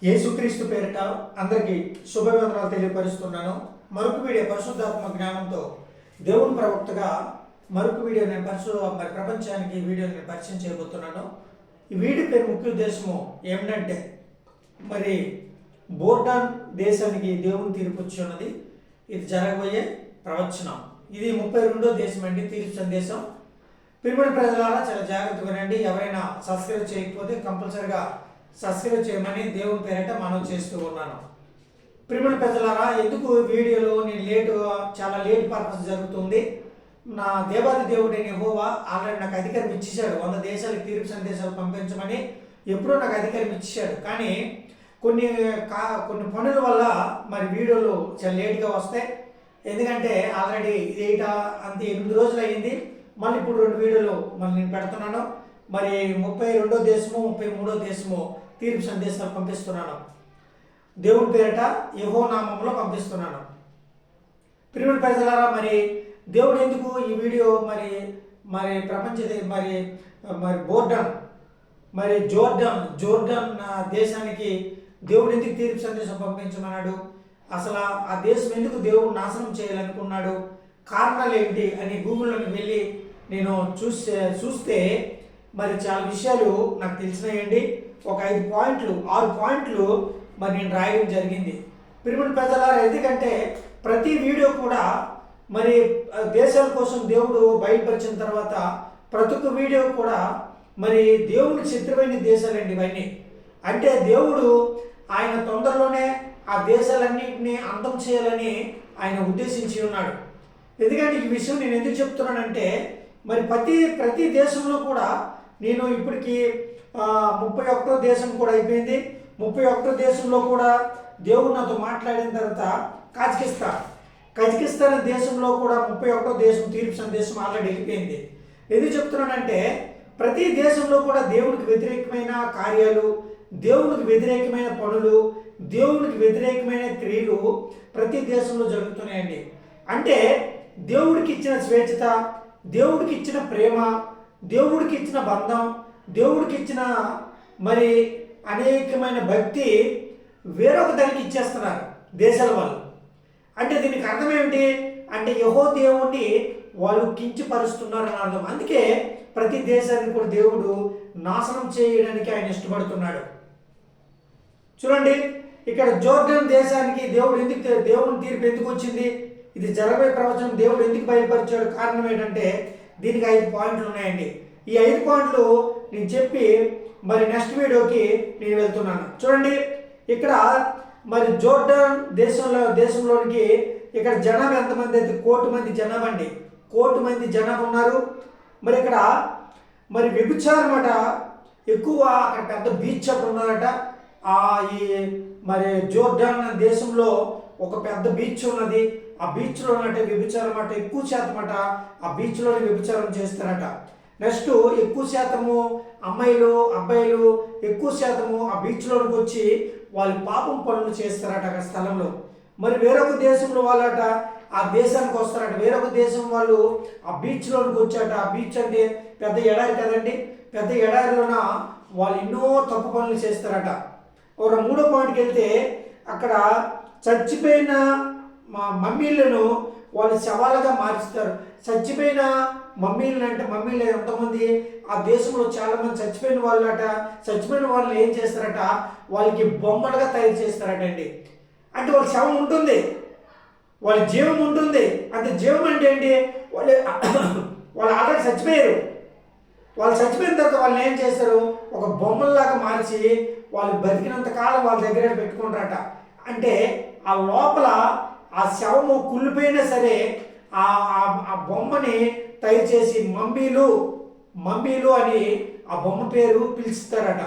యేసుక్రీస్తు పేరిట అందరికీ శుభవందనాలు తెలియపరుస్తున్నాను. మరొక వీడియో పరిశుద్ధాత్మ జ్ఞానంతో దేవుని ప్రవక్తగా మరొక వీడియో నేను ప్రపంచానికి వీడియోని పరిచయం చేయబోతున్నాను. ఈ వీడియో పేరు ముఖ్య ఉద్దేశము ఏమిటంటే బోర్డాన్ దేశానికి దేవుని తీర్పు వచ్చి ఉన్నది. ఇది జరగబోయే ప్రవచనం. ఇది 32వ దేశం అండి, తీర్పు సందేశం. పిరిమిడి ప్రజలారా చాలా జాగ్రత్తగా వినండి. ఎవరైనా సబ్స్క్రైబ్ చేయకపోతే కంపల్సరిగా సబ్స్క్రైబ్ చేయమని దేవుని పేరిట మనం చేస్తూ ఉన్నాను. పిరిమిడి ప్రజలారా, ఎందుకు వీడియోలో నేను చాలా లేట్ పర్పస్ జరుగుతుంది. నా దేవాది దేవుడైన యెహోవా ఆల్రెడీ నాకు అధికారం ఇచ్చేశాడు. 100 దేశాలకు తీర్పు సందేశాలు పంపించమని ఎప్పుడో నాకు అధికారం ఇచ్చేశాడు. కానీ కొన్ని పనుల వల్ల వీడియోలు చాలా లేట్గా వస్తాయి. ఎందుకంటే ఆల్రెడీ అంతే 8 రోజులు అయ్యింది. మళ్ళీ ఇప్పుడు 2 వీడియోలు నేను పెడుతున్నాను. 32వ దేశము 33వ దేశము తీర్పు సందేశాలు పంపిస్తున్నాను. దేవుని పేరిట యెహోవా నామములో పంపిస్తున్నాను. ప్రియమైన ప్రజలారా, దేవుడు ఎందుకు ఈ వీడియో ప్రపంచ బోర్డాన్ జోర్డాన్ దేశానికి దేవుడు ఎందుకు తీర్పు సందేశం పంపించమన్నాడు, అసలు ఆ దేశం ఎందుకు దేవుడు నాశనం చేయాలనుకున్నాడు, కారణాలు ఏంటి అని గూగుల్లోకి వెళ్ళి నేను చూస్తే చాలా విషయాలు నాకు తెలిసినాయండి. ఒక 5 పాయింట్లు 6 పాయింట్లు నేను రాయడం జరిగింది. పిరిమిడి ప్రజలారా, ఎందుకంటే ప్రతి వీడియో కూడా దేశాల కోసం దేవుడు బయలుపరిచిన తర్వాత ప్రతి ఒక్క వీడియో కూడా దేవుని శత్రువైన దేశాలండి ఇవన్నీ. అంటే దేవుడు ఆయన తొందరలోనే ఆ దేశాలన్నింటినీ అంతం చేయాలని ఆయన ఉద్దేశించి ఉన్నాడు. ఎందుకంటే ఈ విషయం నేను ఎందుకు చెప్తున్నానంటే ప్రతి దేశంలో కూడా నేను ఇప్పటికి 31వ దేశం కూడా అయిపోయింది. 31వ దేశంలో కూడా దేవుడు నాతో మాట్లాడిన తర్వాత కజకిస్తాన్ దేశంలో కూడా 31వ దేశం తీర్పు సందేశం ఆల్రెడీ వెళ్ళిపోయింది. ఎందుకు చెప్తున్నానంటే ప్రతి దేశంలో కూడా దేవునికి వ్యతిరేకమైన కార్యాలు, దేవునికి వ్యతిరేకమైన పనులు, దేవునికి వ్యతిరేకమైన క్రియలు ప్రతి దేశంలో జరుగుతున్నాయండి. అంటే దేవుడికి ఇచ్చిన స్వేచ్ఛత, దేవుడికి ఇచ్చిన ప్రేమ, దేవుడికి ఇచ్చిన బంధం, దేవుడికి ఇచ్చిన అనేకమైన భక్తి వేరొక దానికి ఇచ్చేస్తున్నారు దేశాల వాళ్ళు. అంటే దీనికి అర్థం ఏమిటి అంటే యెహోవా దేవుణ్ణి వాళ్ళు కించపరుస్తున్నారని అర్థం. అందుకే ప్రతి దేశాన్ని కూడా దేవుడు నాశనం చేయడానికి ఆయన ఇష్టపడుతున్నాడు. చూడండి, ఇక్కడ జోర్డాన్ దేశానికి దేవుని తీర్పు ఎందుకు వచ్చింది, ఇది జరగబోయే ప్రవచనం దేవుడు ఎందుకు బయలుపరిచాడు, కారణం ఏంటంటే దీనికి 5 పాయింట్లు ఉన్నాయండి. ఈ 5 పాయింట్లు నేను చెప్పి నెక్స్ట్ వీడియోకి నేను వెళ్తున్నాను. చూడండి, ఇక్కడ జోర్డాన్ దేశంలోనికి ఇక్కడ జనాభా ఎంతమంది అయితే 1 కోటి మంది జనాభా అండి. 1 కోటి మంది జనాభా ఉన్నారు. ఇక్కడ వ్యభిచారం అట ఎక్కువ. అక్కడ పెద్ద బీచ్ అక్కడ ఉన్నారట. ఈ జోర్డాన్ దేశంలో ఒక పెద్ద బీచ్ ఉన్నది. ఆ బీచ్లో వ్యభిచారం అట ఎక్కువ శాతం అట. ఆ బీచ్లోనే వ్యభిచారం చేస్తారట. నెక్స్ట్ ఎక్కువ శాతము అమ్మాయిలు అబ్బాయిలు ఎక్కువ శాతము ఆ బీచ్లోనికి వచ్చి వాళ్ళు పాపం పనులు చేస్తారట అక్కడ స్థలంలో. వేరొక దేశంలో వాళ్ళట ఆ దేశానికి వస్తారట. వేరొక దేశం వాళ్ళు ఆ బీచ్లోనికి వచ్చాట. ఆ బీచ్ అంటే పెద్ద ఎడారి కదండి. పెద్ద ఎడారిలోన వాళ్ళు ఎన్నో తప్పు పనులు చేస్తారట. ఒక 3వ పాయింట్కి వెళ్తే అక్కడ చచ్చిపోయిన మమ్మీలను వాళ్ళు శవాలుగా మార్చుతారు. చచ్చిపోయిన మమ్మీలు ఎంతమంది ఆ దేశంలో చాలామంది చచ్చిపోయిన వాళ్ళట. చచ్చిపోయిన వాళ్ళు ఏం చేస్తారట, వాళ్ళకి బొమ్మలుగా తయారు చేస్తారట అండి. అంటే వాళ్ళ శవం ఉంటుంది, వాళ్ళ జీవం ఉంటుంది. అంటే జీవం అంటే ఏంటి, వాళ్ళు ఆల్రెడీ చచ్చిపోయారు. వాళ్ళు చచ్చిపోయిన తర్వాత వాళ్ళని ఏం చేస్తారు, ఒక బొమ్మల్లాగా మార్చి వాళ్ళు బతికినంత కాలం వాళ్ళ దగ్గర పెట్టుకుంటారట. అంటే ఆ లోపల ఆ శవము కుళ్ళిపోయినా సరే ఆ బొమ్మని తయారు చేసి మమ్మీలు అని ఆ బొమ్మ పేరు పిలుస్తారట.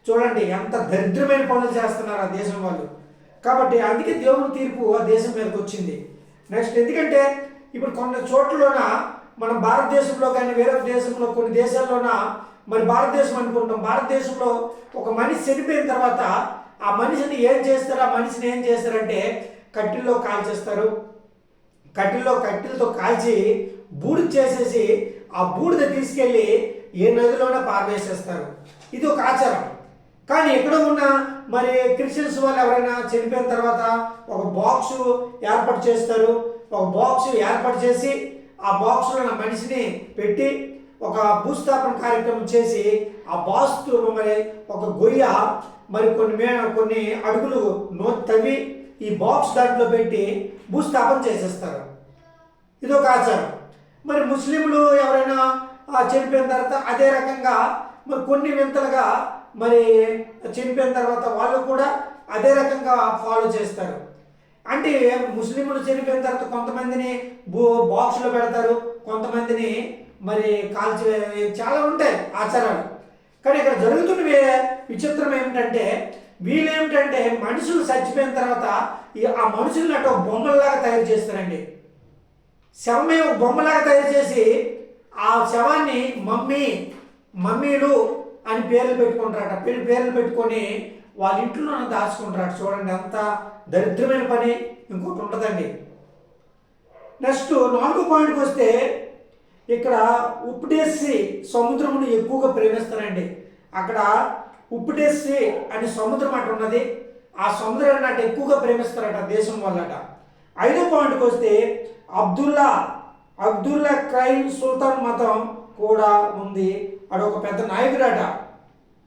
చూడండి ఎంత దరిద్రమైన పనులు చేస్తున్నారు ఆ దేశం వాళ్ళు. కాబట్టి అందుకే దేవుని తీర్పు ఆ దేశం మీదకి వచ్చింది. నెక్స్ట్, ఎందుకంటే ఇప్పుడు కొన్ని చోట్లలోన మన భారతదేశంలో కానీ వేరొక దేశంలో కొన్ని దేశాల్లోన భారతదేశం అనుకుంటాం. భారతదేశంలో ఒక మనిషి చనిపోయిన తర్వాత ఆ మనిషిని ఏం చేస్తారంటే కట్టెల్లో కాల్చేస్తారు. కట్టెలతో కాల్చి బూడిద చేసేసి ఆ బూడిద తీసుకెళ్ళి ఏ నదిలోనే పారవేసేస్తారు. ఇది ఒక ఆచారం. కానీ ఎక్కడో ఉన్న మరి క్రిస్టియన్స్ వాళ్ళు ఎవరైనా చనిపోయిన తర్వాత ఒక బాక్స్ ఏర్పాటు చేస్తారు. ఒక బాక్స్ ఏర్పాటు చేసి ఆ బాక్స్లో నా మనిషిని పెట్టి ఒక భూస్థాపన కార్యక్రమం చేసి ఆ బాక్స్ మరి ఒక గొయ్య మరి కొన్ని అడుగులు తవ్వి ఈ బాక్స్ దాంట్లో పెట్టి భూస్థాపన చేసేస్తారు. ఇదొక ఆచారం. మరి ముస్లింలు ఎవరైనా చనిపోయిన తర్వాత అదే రకంగా మరి కొన్ని వింతలుగా మరి చనిపోయిన తర్వాత వాళ్ళు కూడా అదే రకంగా ఫాలో చేస్తారు. అంటే ముస్లింలు చనిపోయిన తర్వాత కొంతమందిని బాక్స్లో పెడతారు, కొంతమందిని మరి కాల్చి, చాలా ఉంటాయి ఆచారాలు. కానీ ఇక్కడ జరుగుతున్న విచిత్రం ఏమిటంటే వీళ్ళేమిటంటే మనుషులు చచ్చిపోయిన తర్వాత ఆ మనుషులను అటు బొమ్మల్లాగా తయారు చేస్తారండి. శవమే ఒక బొమ్మలాగా తయారు చేసి ఆ శవాన్ని మమ్మీలు అని పేర్లు పెట్టుకుంటారట. పేర్లు పెట్టుకొని వాళ్ళ ఇంట్లో దాచుకుంటారట. చూడండి ఎంత దరిద్రమైన పని ఇంకోటి ఉంటుందండి. నెక్స్ట్ 4వ పాయింట్కి వస్తే ఇక్కడ ఉప్పుడేసి సముద్రమును ఎక్కువగా ప్రేమిస్తారండి. అక్కడ ఉప్పుడేసి అని సముద్రం అటు ఉన్నది. ఆ సముద్రాన్ని అటు ఎక్కువగా ప్రేమిస్తారట దేశం వాళ్ళట. 5వ పాయింట్కి వస్తే అబ్దుల్లా క్రైమ్ సుల్తాన్ మతం కూడా ఉంది. అడొక పెద్ద నాయకుడట.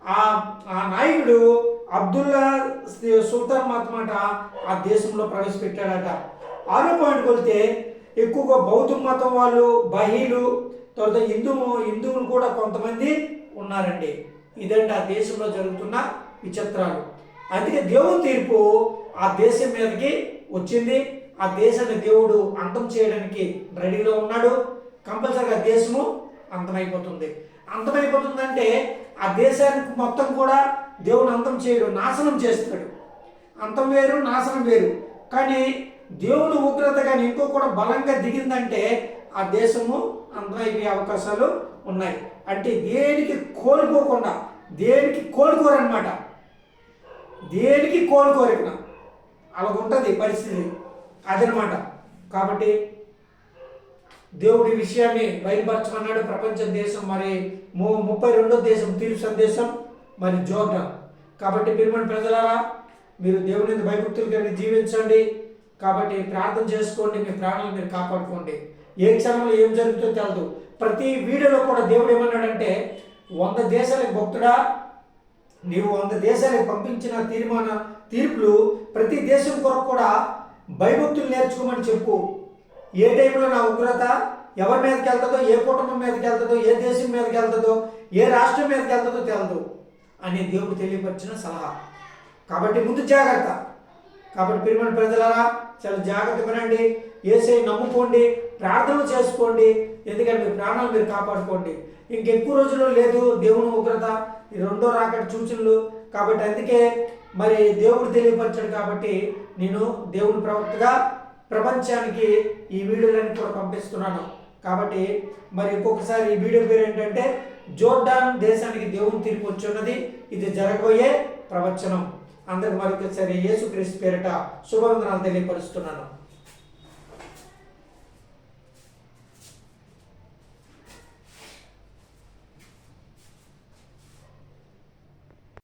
ఆ నాయకుడు అబ్దుల్లా సుల్తాన్ మతం అట ఆ దేశంలో ప్రవేశపెట్టాడట. 6వ పాయింట్కి వెళ్తే ఎక్కువగా బౌద్ధ మతం వాళ్ళు, బహీలు, తర్వాత హిందువులు కూడా కొంతమంది ఉన్నారండి. ఇదండి ఆ దేశంలో జరుగుతున్న విచిత్రాలు. అందుకే దేవుని తీర్పు ఆ దేశం మీదకి వచ్చింది. ఆ దేశాన్ని దేవుడు అంతం చేయడానికి రెడీలో ఉన్నాడు. కంపల్సరీగా దేశము అంతమైపోతుందంటే ఆ దేశానికి మొత్తం కూడా దేవుడు అంతం చేయడు, నాశనం చేస్తాడు. అంతం వేరు, నాశనం వేరు. కానీ దేవుడు ఉగ్రత కానీ ఇంకో కూడా బలంగా దిగిందంటే ఆ దేశము అంతమైపోయే అవకాశాలు ఉన్నాయి. అంటే దేనికి కోల్పోకుండా, దేనికి కోలుకోరనమాట, దేనికి కోలుకోరిన అలాగుంటుంది పరిస్థితి, అదనమాట. కాబట్టి దేవుడి విషయాన్ని బయలుపరచమన్నాడు. ప్రపంచ దేశం మరి 32వ దేశం తీర్పు సందేశం మరి జోర్డాన్. కాబట్టి ప్రియమైన ప్రజలారా, మీరు దేవుని భయభక్తులు కలిగి జీవించండి. కాబట్టి ప్రార్థన చేసుకోండి, మీ ప్రాణాలు మీరు కాపాడుకోండి. ఏ క్షణంలో ఏం జరుగుతుందో తెలదు. ప్రతి వీడియోలో కూడా దేవుడు ఏమన్నాడంటే 100 దేశాలకు భక్తుడా, నీవు 100 దేశాలకు పంపించిన తీర్పులు ప్రతి దేశం కొరకు కూడా భయభక్తులు నేర్చుకోమని చెప్పు. ఏ టైంలో నా ఉగ్రత ఎవరి మీదకి వెళ్తుందో, ఏ కుటుంబం మీదకి వెళ్తుందో, ఏ దేశం మీదకి వెళ్తుందో, ఏ రాష్ట్రం మీదకి వెళ్తుందో తెలదు అని దేవుడు తెలియపరిచిన సలహా. కాబట్టి ముందు జాగ్రత్త. కాబట్టి ప్రియమైన ప్రజలారా, చాలా జాగ్రత్త వినండి. యేసయ్యను నమ్ముకోండి, ప్రార్థనలు చేసుకోండి. ఎందుకంటే మీ ప్రాణాలు మీరు కాపాడుకోండి. ఇంకెక్కువ రోజులు లేదు దేవుని ఉగ్రత, ఈ 2వ రాకడ సూచనలు. కాబట్టి అందుకే మరి దేవుడు తెలియపరిచాడు. కాబట్టి నేను దేవుని ప్రవక్తగా ప్రపంచానికి ఈ వీడియోలన్నీ కూడా పంపిస్తున్నాను. కాబట్టి మరి ఇంకొకసారి ఈ వీడియో పేరు ఏంటంటే జోర్డాన్ దేశానికి దేవుని తీర్పు వచ్చున్నది, ఇది జరగబోయే ప్రవచనం. అందరికి మరొకసారి యేసుక్రీస్తు పేరిట శుభవందనాలు తెలియపరుస్తున్నాను.